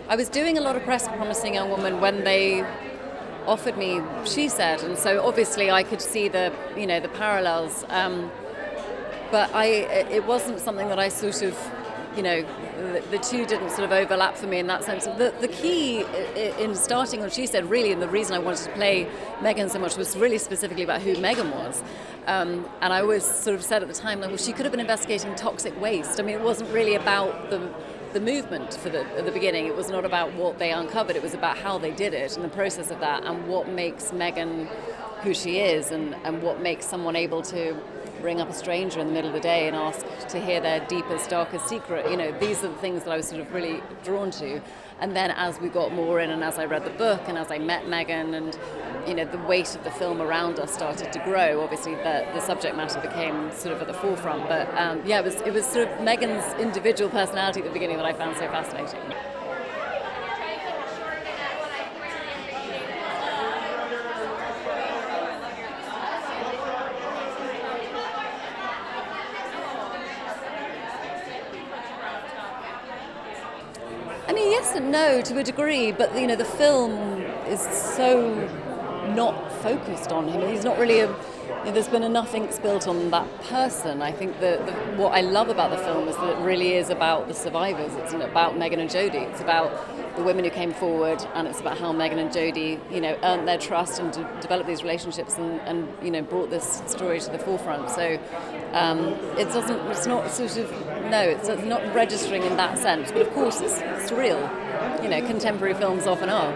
I was doing a lot of press for Promising Young Woman when they offered me She Said, and so obviously I could see the parallels. But it wasn't something that I sort of, the two didn't sort of overlap for me in that sense. The key in starting on She Said, really, and the reason I wanted to play Megan so much was really specifically about who Megan was. And I always sort of said at the time, like, well, she could have been investigating toxic waste. I mean, it wasn't really about the movement at the beginning. It was not about what they uncovered. It was about how they did it and the process of that and what makes Megan who she is and what makes someone able to ring up a stranger in the middle of the day and ask to hear their deepest, darkest secret. These are the things that I was sort of really drawn to. And then as we got more in and as I read the book and as I met Megan and, the weight of the film around us started to grow, obviously the subject matter became sort of at the forefront. But it was sort of Megan's individual personality at the beginning that I found so fascinating. I mean, yes and no to a degree, but the film is so not focused on him. He's not really there's been enough ink spilt on that person. I think that what I love about the film is that it really is about the survivors. It's about Megan and Jodie. It's about the women who came forward, and it's about how Megan and Jodie, earned their trust and developed these relationships and brought this story to the forefront. So it's not registering in that sense, but of course it's surreal. Contemporary films often are.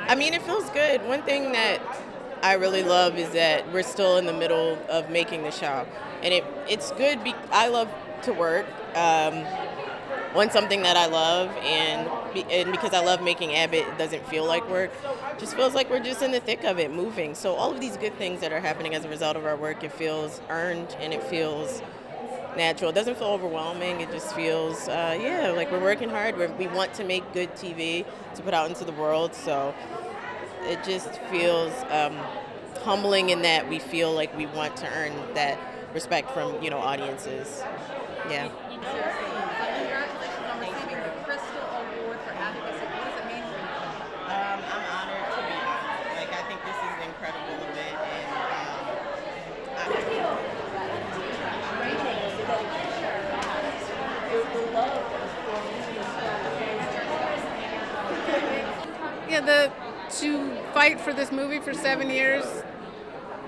I mean, it feels good. One thing that I really love is that we're still in the middle of making the show. And it's good. I love to work on something that I love, and because I love making Abbott, it doesn't feel like work. It just feels like we're just in the thick of it, moving. So all of these good things that are happening as a result of our work, it feels earned and it feels natural. It doesn't feel overwhelming. It just feels, like we're working hard. We want to make good TV to put out into the world. So it just feels humbling in that we feel like we want to earn that respect from, audiences. Yeah. I'm honored to be on. I think this is an incredible event, to fight for this movie for 7 years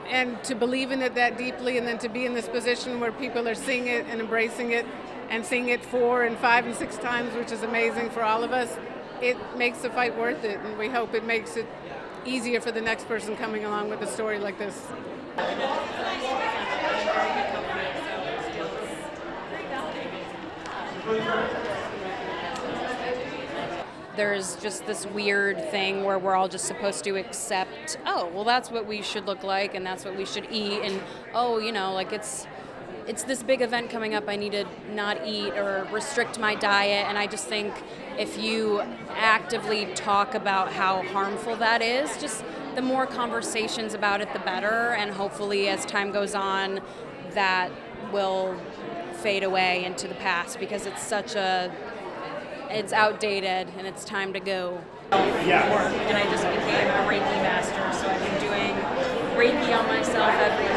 and to believe in it that deeply, and then to be in this position where people are seeing it and embracing it and seeing it 4 and 5 and 6 times, which is amazing for all of us, it makes the fight worth it, and we hope it makes it easier for the next person coming along with a story like this. There's just this weird thing where we're all just supposed to accept, oh, well, that's what we should look like and that's what we should eat, and it's this big event coming up, I need to not eat or restrict my diet. And I just think if you actively talk about how harmful that is, just the more conversations about it, the better. And hopefully as time goes on, that will fade away into the past, because it's outdated and it's time to go. And I just became a Reiki master, so I've been doing Reiki on myself every